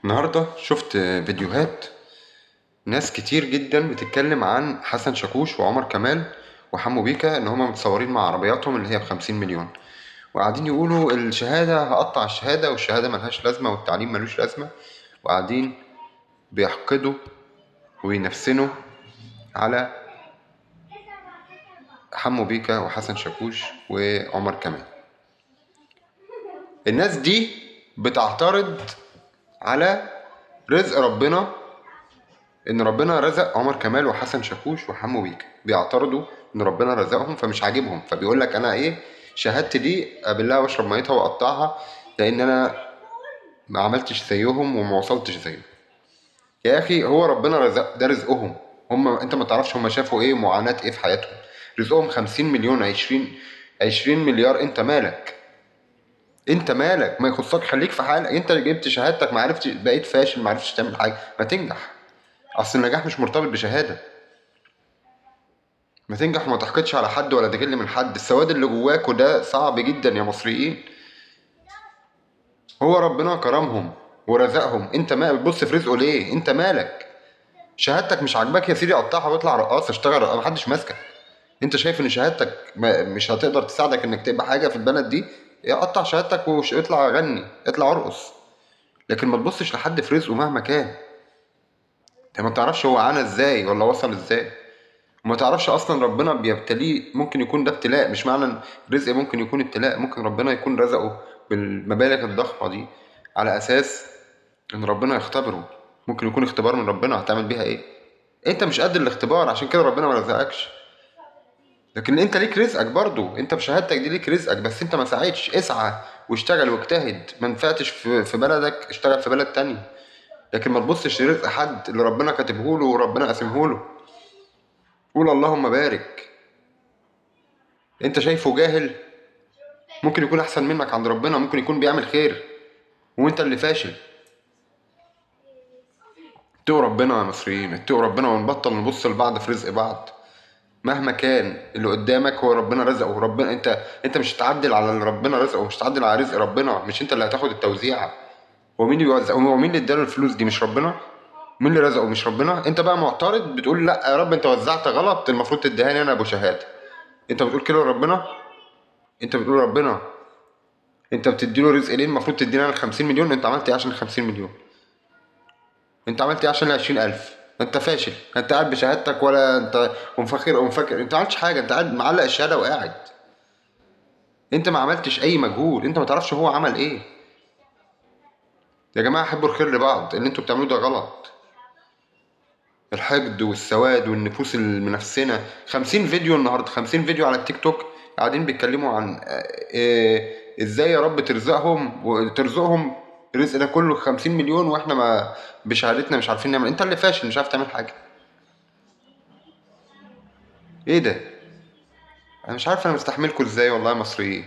النهاردة شفت فيديوهات ناس كتير جدا بتتكلم عن حسن شاكوش وعمر كمال وحمو بيكا ان هما متصورين مع عربياتهم اللي هي ب50 مليون، وقاعدين يقولوا الشهادة هقطع الشهادة والشهادة ملهاش لازمة والتعليم ملوش لازمة، وقاعدين بيحقدوا وينفسنوا على حمو بيكا وحسن شاكوش وعمر كمال. الناس دي بتعترض على رزق ربنا، ان ربنا رزق عمر كمال وحسن شاكوش وحمو بيكا، بيعترضوا ان ربنا رزقهم فمش عاجبهم، فبيقول لك انا ايه شهادتي دي ابلها واشرب ميتها واقطعها لان انا ما عملتش زيهم وما وصلتش زيهم. يا اخي هو ربنا رزق، ده رزقهم هم، انت ما تعرفش هم شافوا ايه معاناة ايه في حياتهم. رزقهم 50 مليون، 20 مليار، انت مالك؟ انت مالك؟ ما يخصك، خليك في حالك. انت اللي جبت شهادتك ما عرفتش، بقيت فاشل ما عرفتش تعمل حاجه، ما تنجح. اصل النجاح مش مرتبط بشهاده. ما تنجح وما تحقدش على حد ولا تجل من حد. السواد اللي جواك وده صعب جدا يا مصريين. هو ربنا كرمهم ورزقهم، انت ما بتبص في رزقه ليه؟ انت مالك؟ شهادتك مش عاجباك يا سيدي قطعها واطلع رقاصه، اشتغل رقاصة، محدش ماسكك. انت شايف ان شهادتك مش هتقدر تساعدك انك تبقى حاجه في البلد دي؟ يا قطع شهادتك واطلع غني، اطلع ارقص، لكن ما تبصش لحد في رزقه مهما كان. انت ما تعرفش هو عانى ازاي ولا وصل ازاي، وما تعرفش اصلا ربنا بيبتليه. ممكن يكون ده ابتلاء، مش معنى ان رزق ممكن يكون ابتلاء. ممكن ربنا يكون رزقه بالمبالغ الضخمه دي على اساس ان ربنا يختبره. ممكن يكون اختبار من ربنا، هتعمل بيها ايه؟ انت مش قد الاختبار، عشان كده ربنا ما رزقكش. لكن انت ليك رزقك برضو، انت بشهادتك دي ليك رزقك، بس انت ما سعيتش. اسعى واشتغل واجتهد، ما نفعتش في بلدك اشتغل في بلد تاني. لكن ما تبصش لرزق حد اللي ربنا كاتبه له وربنا قاسمه له. قول اللهم بارك. انت شايفه جاهل، ممكن يكون احسن منك عند ربنا، ممكن يكون بيعمل خير وانت اللي فاشل. اتقوا ربنا يا مصريين، اتقوا ربنا ونبطل نبص لبعض في رزق بعض. مهما كان اللي قدامك هو ربنا رزقه. ربنا انت مش هتعدل على اللي ربنا رزقه، مش هتعدل على رزق ربنا. مش انت اللي هتاخد التوزيعه. هو مين اللي بيوزع؟ هو مين اللي اداله الفلوس دي؟ مش ربنا؟ مين اللي رزقه؟ مش ربنا؟ انت بقى معترض بتقول لا يا رب انت وزعت غلط، المفروض تديهاني انا ابو شهاده. انت بتقول كده لربنا؟ انت بتقول ربنا انت بتديله رزق ليه؟ المفروض تدينا انا ال50 مليون. انت عملت ايه عشان ال50 مليون؟ انت عملت ايه عشان ال20 ألف؟ انت فاشل، انت قاعد بشهادتك ولا انت ومفكر ومفكر انت عملتش حاجه، انت قاعد معلق الشهاده وقاعد. انت ما عملتش اي مجهود، انت ما تعرفش هو عمل ايه. يا جماعه حبوا الخير لبعض، اللي انتوا بتعملوه ده غلط. الحقد والسواد والنفوس المنفسنه. 50 فيديو النهارده، 50 فيديو على التيك توك قاعدين بيتكلموا عن ازاي يا رب ترزقهم وترزقهم الرزق ده كله 50 مليون، واحنا ما بشهادتنا مش عارفين نعمل. انت اللي فاشل مش عارف تعمل حاجه. ايه ده؟ انا مش عارف انا مستحملكوا ازاي والله يا مصريين.